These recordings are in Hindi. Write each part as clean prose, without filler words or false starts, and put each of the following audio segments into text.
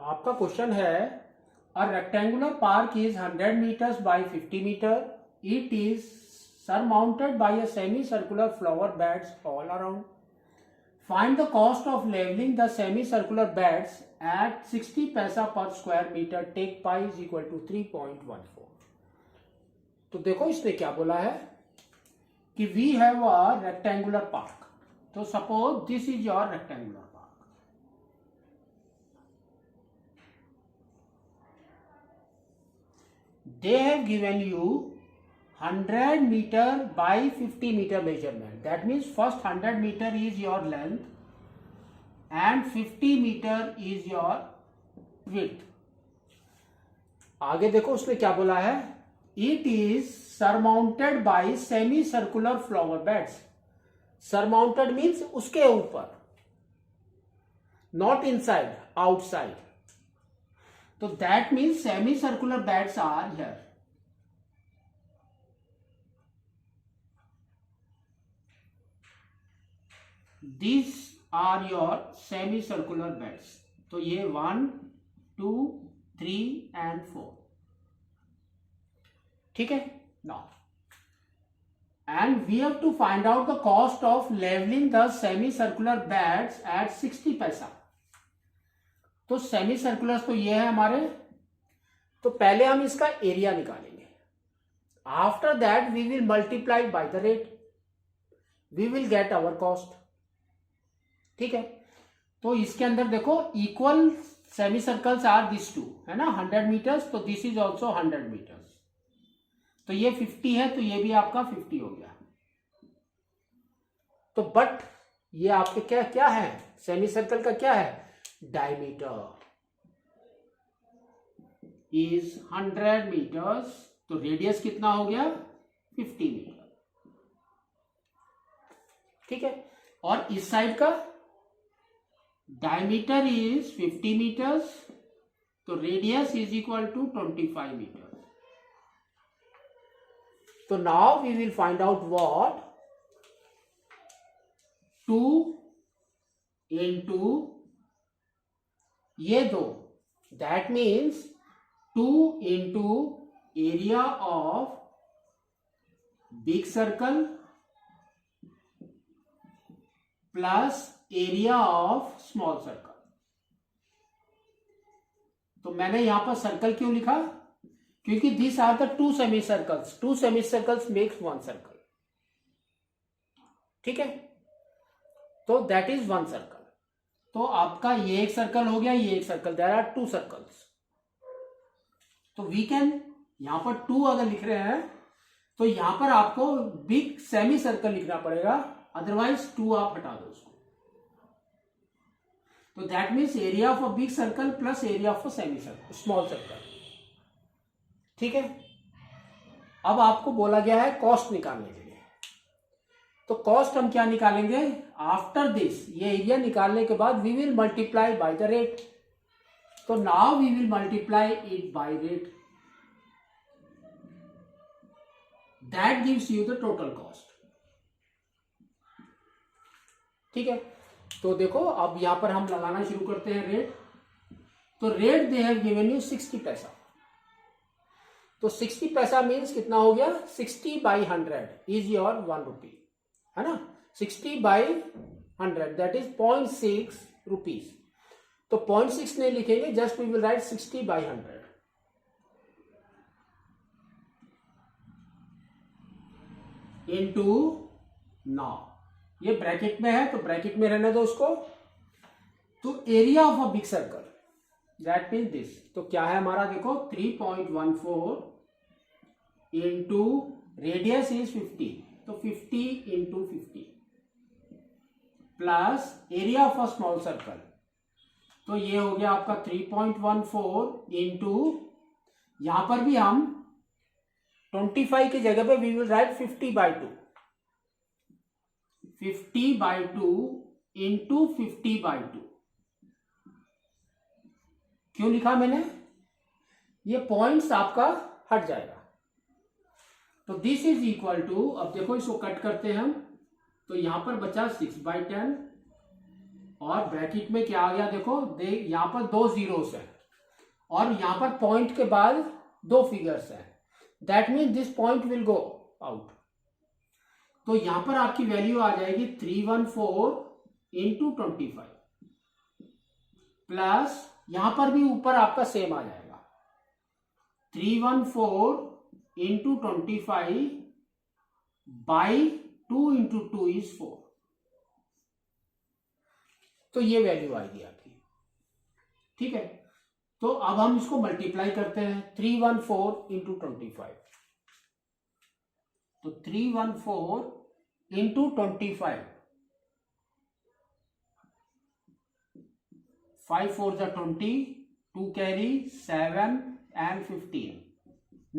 आपका क्वेश्चन है अ rectangular park is 100 meters by 50 meter. It is surmounted by a semicircular flower beds all around. Find the cost of leveling the semicircular beds at 60 paisa per square meter. Take pi is equal to 3.14. तो देखो इसने क्या बोला है कि we have a rectangular park. तो suppose this is your rectangular park. They have given you 100 meter by 50 meter measurement. That means first 100 meter is your length and 50 meter is your width. आगे देखो उसने क्या बोला है. It is surmounted by semicircular flower beds. Surmounted means उसके ऊपर, not inside, outside. So that means semicircular beds are here. These are your semicircular beds. तो ये 1, 2, 3 and 4. ठीक है. Now, and we have to find out the cost of leveling the semicircular beds at 60 paisa. तो सेमी सर्कुलर तो ये है हमारे. तो पहले हम इसका एरिया निकालेंगे. After that we will multiply by the rate. We will get our cost. ठीक है. तो इसके अंदर देखो equal semicircles are this two है ना, 100 मीटर्स. तो दिस इज ऑल्सो 100 मीटर्स. तो ये 50 है तो ये भी आपका 50 हो गया. तो बट ये आपके क्या क्या है, सेमी सर्कल का क्या है, diameter is 100 meters. तो रेडियस कितना हो गया, 50 मीटर. ठीक है. और इस साइड का डायमीटर इज 50 मीटर्स. तो radius is equal to 25 metre. तो now we will find out what 2 into ये दो, that means 2 into area of big circle plus area of small circle. तो मैंने यहां पर सर्कल क्यों लिखा, क्योंकि this are the two semi circles. Two semi circles makes one circle. ठीक है. तो दैट इज वन सर्कल. तो आपका ये एक सर्कल हो गया, ये एक circle. There are two circles. तो वी कैन यहां पर 2 अगर लिख रहे हैं तो यहां पर आपको बिग सेमी सर्कल लिखना पड़ेगा, अदरवाइज 2 आप हटा दो उसको. तो that means area of a big circle plus area of a semi circle, small circle. ठीक है. अब आपको बोला गया है कॉस्ट निकालने के लिए. तो कॉस्ट हम क्या निकालेंगे, आफ्टर दिस ये एरिया निकालने के बाद we will multiply by the rate. तो now we will multiply it by rate. That gives you the total cost. ठीक है. तो देखो अब यहां पर हम लगाना शुरू करते हैं रेट. तो rate they have given you 60 पैसा. तो 60 पैसा मीन्स कितना हो गया, 60 by 100 इज योर 1 रुपी है ना. 60 by 100 दैट इज 0.6 रुपीज. तो 0.6 नहीं लिखेंगे, just we will write 60 by 100 into. Now ये ब्रैकेट में है तो ब्रैकेट में रहने दो उसको. तो area of a big circle that mean this. तो क्या है हमारा, देखो 3.14 इंटू रेडियस इज 50. तो 50 into 50 plus area of a small circle. तो ये हो गया आपका 3.14 इंटू, यहां पर भी हम 25 की जगह पे वी विल राइट 50/2. 50/2 इंटू 50/2. क्यों लिखा मैंने, ये पॉइंट्स आपका हट जाएगा. तो दिस इज इक्वल टू, अब देखो इसको कट करते हैं हम. तो यहां पर बचा 6/10 और ब्रैकेट में क्या आ गया देखो, यहां पर 2 जीरोस है. और यहां पर पॉइंट के बाद 2 फिगर्स हैं, that mean this point will go out. तो यहां पर आपकी वैल्यू आ जाएगी 314 इंटू 25 प्लस यहां पर भी ऊपर आपका सेम आ जाएगा 314 इंटू 25 बाई 2 इंटू 2 इज 4। तो ये वैल्यू आएगी आपकी, ठीक है। तो अब हम इसको मल्टीप्लाई करते हैं 314 इंटू 25। तो 314 इंटू 25, 5 4 जा 20, 2 कैरी 7 and 15,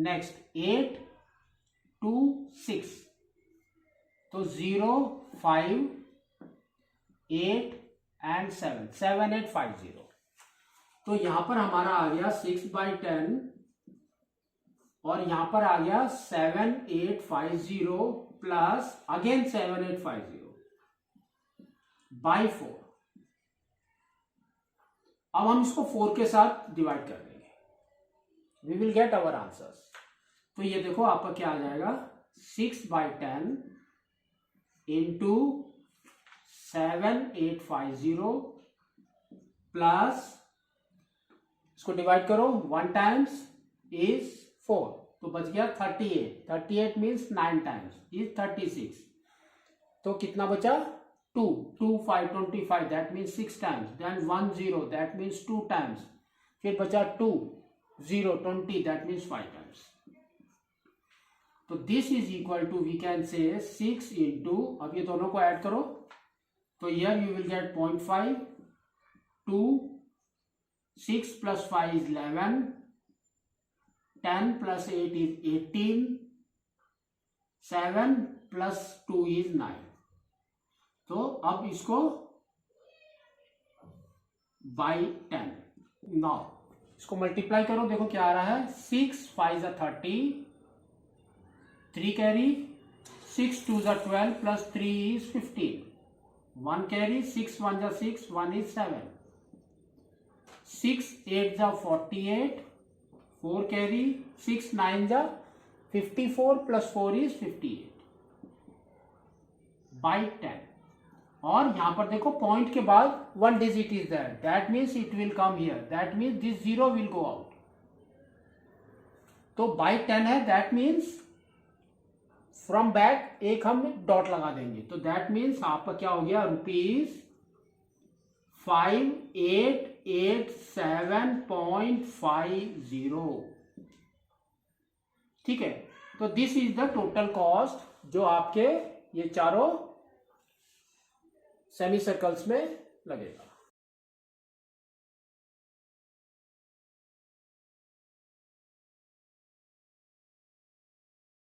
नेक्स्ट 8 2 6, तो 0 5 8 and 7 7 8 5 0। तो यहां पर हमारा आ गया 6/10 और यहां पर आ गया 7850 प्लस अगेन 7850 बाई 4। अब हम इसको 4 के साथ डिवाइड कर देंगे, we will get our answers. तो ये देखो आपका क्या आ जाएगा 6/10 इंटू 7850 प्लस इसको डिवाइड करो 1 टाइम्स इज 4, तो बच गया 38। 38 मीन्स 9 टाइम्स इज 36। तो कितना बचा 2 2 5 25, that means 6 times, then 1 0, that means 2 times, फिर बचा 2 0 20, दैट मीन्स 5 टाइम्स। तो this is equal to we can say 6 into, अब ये दोनों को ऐड करो तो here you will get 0.5 2 6 plus 5 is 11, 10 plus 8 is 18, 7 plus 2 is 9। तो अब इसको बाई 10, नाउ इसको मल्टीप्लाई करो, देखो क्या आ रहा है 6 5 जा 30, 3 कैरी 6 2 जा 12 प्लस 3 is 15, 1 कैरी 6 1 जा 6, 1 is 7, 6 8 जा 48, 4 कैरी 6 9 जा 54 प्लस 4 इज 58 बाई 10। और यहां पर देखो पॉइंट के बाद 1 digit is there, that means it will come here, that means this 0 will go out. तो बाई 10 है, दैट मीन्स फ्रॉम बैक एक हम डॉट लगा देंगे, तो दैट मीन्स आपका क्या हो गया ₹5887.50। ठीक है, तो this is the total cost जो आपके ये चारों सेमी सर्कल्स में लगेगा।